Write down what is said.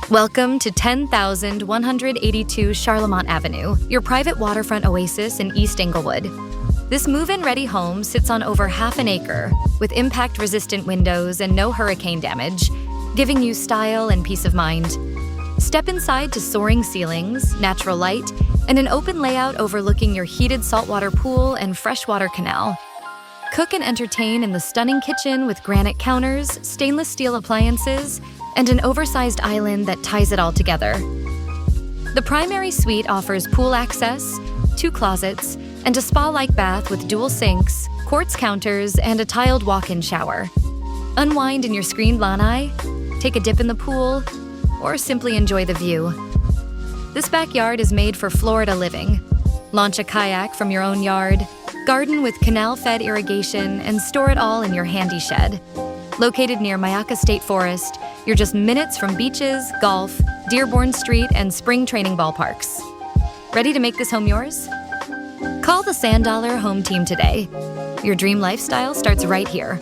Welcome to 10,182 Charlemont Avenue, your private waterfront oasis in East Englewood. This move-in ready home sits on over half an acre, with impact-resistant windows and no hurricane damage, giving you style and peace of mind. Step inside to soaring ceilings, natural light, and an open layout overlooking your heated saltwater pool and freshwater canal. Cook and entertain in the stunning kitchen with granite counters, stainless steel appliances, and an oversized island that ties it all together. The primary suite offers pool access, 2 closets, and a spa-like bath with dual sinks, quartz counters, and a tiled walk-in shower. Unwind in your screened lanai, take a dip in the pool, or simply enjoy the view. This backyard is made for Florida living. Launch a kayak from your own yard, garden with canal-fed irrigation, and store it all in your handy shed. Located near Acre State Forest, you're just minutes from beaches, golf, Dearborn Street, and spring training ballparks. Ready to make this home yours? Call the Sand Dollar Home Team today. Your dream lifestyle starts right here.